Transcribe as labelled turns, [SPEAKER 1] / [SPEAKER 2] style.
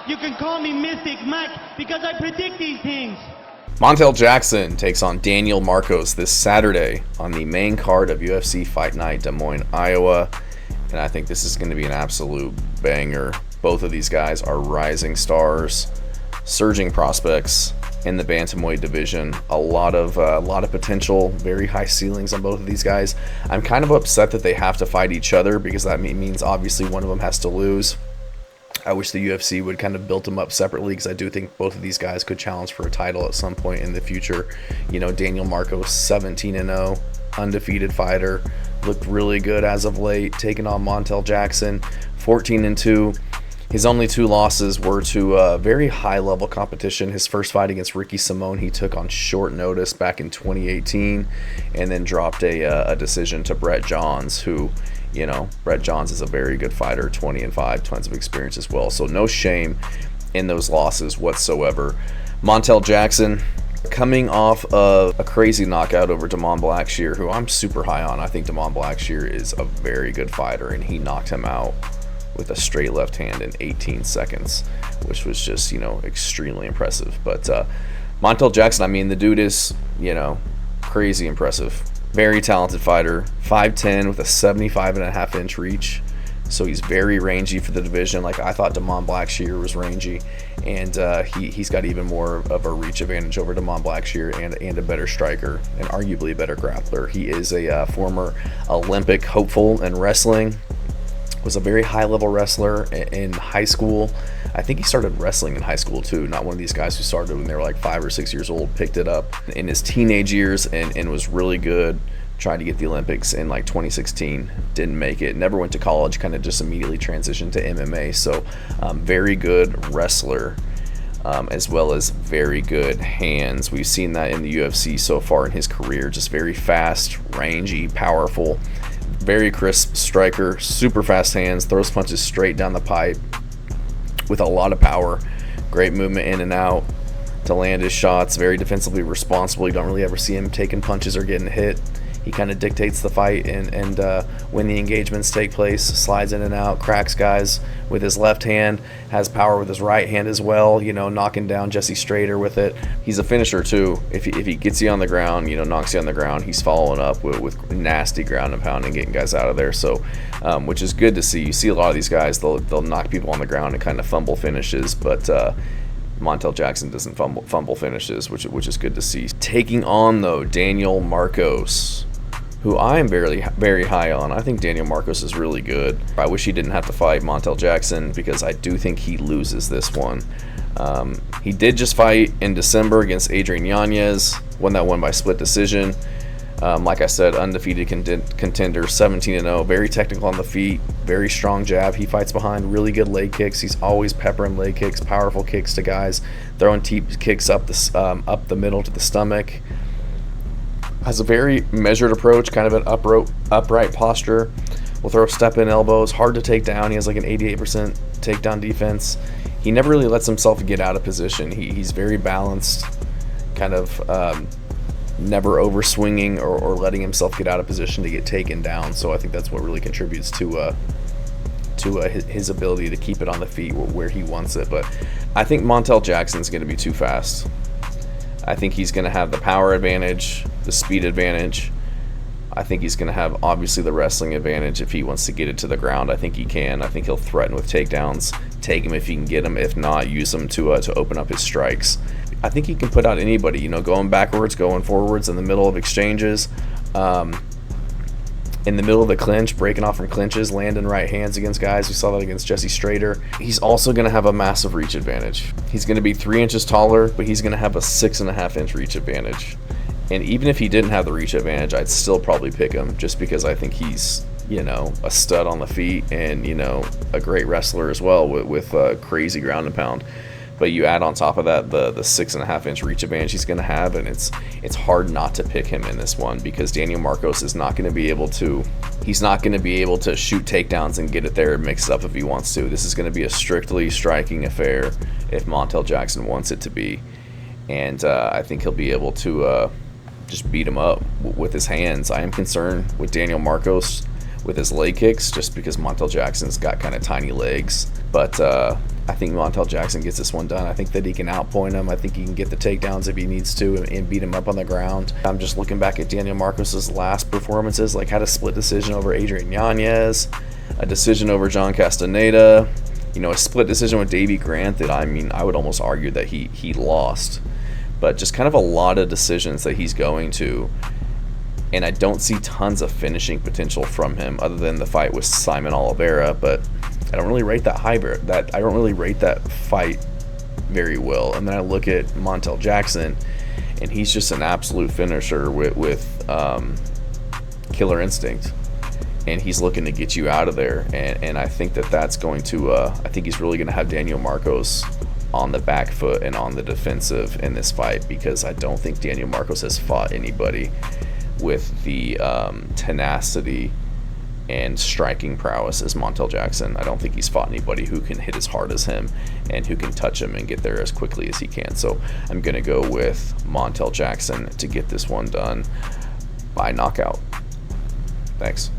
[SPEAKER 1] You can call me Mystic Mike because I predict these things.
[SPEAKER 2] Montel Jackson takes on Daniel Marcos this Saturday on the main card of UFC Fight Night, Des Moines, Iowa. And I think this is going to be an absolute banger. Both of these guys are rising stars, surging prospects in the bantamweight division. A lot of potential, very high ceilings on both of these guys. I'm kind of upset that they have to fight each other because that means obviously one of them has to lose. I wish the UFC would kind of build them up separately because I do think both of these guys could challenge for a title at some point in the future. You know, Daniel Marcos, 17-0, undefeated fighter, looked really good as of late, taking on Montel Jackson, 14-2. His only two losses were to very high-level competition. His first fight against Ricky Simone, he took on short notice back in 2018, and then dropped a decision to Brett Johns, who, you know, Brett Johns is a very good fighter, 20-5, tons of experience as well. So no shame in those losses whatsoever. Montel Jackson coming off of a crazy knockout over Damon Blackshear, who I'm super high on. I think Damon Blackshear is a very good fighter, and he knocked him out with a straight left hand in 18 seconds, which was just, you know, extremely impressive. But Montel Jackson, I mean, the dude is, you know, crazy impressive. Very talented fighter, 5'10" with a 75.5-inch reach. So he's very rangy for the division. Like, I thought Damon Blackshear was rangy, and he's got even more of a reach advantage over Damon Blackshear and a better striker and arguably a better grappler. He is a former Olympic hopeful in wrestling, was a very high-level wrestler in high school. I think he started wrestling in high school too, not one of these guys who started when they were like 5 or 6 years old, picked it up in his teenage years and was really good. Tried to get the Olympics in like 2016, didn't make it, never went to college, kind of just immediately transitioned to MMA. So very good wrestler, as well as very good hands. We've seen that in the UFC so far in his career, just very fast, rangy, powerful, very crisp striker, super fast hands, throws punches straight down the pipe with a lot of power, great movement in and out to land his shots, very defensively responsible. You don't really ever see him taking punches or getting hit. He kind of dictates the fight and when the engagements take place, slides in and out, cracks guys with his left hand, has power with his right hand as well, you know, knocking down Jesse Strader with it. He's a finisher too. If he gets you on the ground, you know, knocks you on the ground, he's following up with nasty ground and pound and getting guys out of there. So, which is good to see. You see a lot of these guys, they'll knock people on the ground and kind of fumble finishes, but Montel Jackson doesn't fumble finishes, which is good to see. Taking on, though, Daniel Marcos, who I am very, very high on. I think Daniel Marcos is really good. I wish he didn't have to fight Montel Jackson because I do think he loses this one. He did just fight in December against Adrian Yanez, won that one by split decision. Like I said, undefeated contender, 17-0, very technical on the feet, very strong jab. He fights behind, really good leg kicks. He's always peppering leg kicks, powerful kicks to guys, throwing kicks up the middle to the stomach. Has a very measured approach, kind of an upright posture. Will throw step-in elbows, hard to take down. He has like an 88% takedown defense. He never really lets himself get out of position. He's very balanced, kind of never over-swinging or letting himself get out of position to get taken down. So I think that's what really contributes to his ability to keep it on the feet where he wants it. But I think Montel Jackson's going to be too fast. I think he's going to have the power advantage, the speed advantage. I think he's going to have, obviously, the wrestling advantage if he wants to get it to the ground. I think he can. I think he'll threaten with takedowns, take him if he can get him. If not, use him to open up his strikes. I think he can put out anybody, you know, going backwards, going forwards in the middle of exchanges, in the middle of the clinch, breaking off from clinches, landing right hands against guys. We saw that against Jesse Strader. He's also going to have a massive reach advantage. He's going to be 3 inches taller, but he's going to have a 6.5-inch reach advantage. And even if he didn't have the reach advantage, I'd still probably pick him just because I think he's, you know, a stud on the feet and, you know, a great wrestler as well with crazy ground and pound. But you add on top of that the 6.5-inch reach advantage he's going to have, and it's hard not to pick him in this one because Daniel Marcos is not going to be able to. He's not going to be able to shoot takedowns and get it there and mix it up if he wants to. This is going to be a strictly striking affair if Montel Jackson wants it to be, and I think he'll be able to just beat him up with his hands. I am concerned with Daniel Marcos with his leg kicks just because Montel Jackson's got kind of tiny legs, but I think Montel Jackson gets this one done. I think that he can outpoint him. I think he can get the takedowns if he needs to and beat him up on the ground. I'm just looking back at Daniel Marcos's last performances, like had a split decision over Adrian Yanez, a decision over John Castaneda, you know, a split decision with Davey Grant that, I mean, I would almost argue that he lost. But just kind of a lot of decisions that he's going to. And I don't see tons of finishing potential from him other than the fight with Simon Oliveira, but I don't really rate that hybrid. I don't really rate that fight very well. And then I look at Montel Jackson, and he's just an absolute finisher with killer instinct, and he's looking to get you out of there. And I think that's going to. I think he's really going to have Daniel Marcos on the back foot and on the defensive in this fight, because I don't think Daniel Marcos has fought anybody with the tenacity and striking prowess as Montel Jackson. I don't think he's fought anybody who can hit as hard as him and who can touch him and get there as quickly as he can. So I'm going to go with Montel Jackson to get this one done by knockout. Thanks.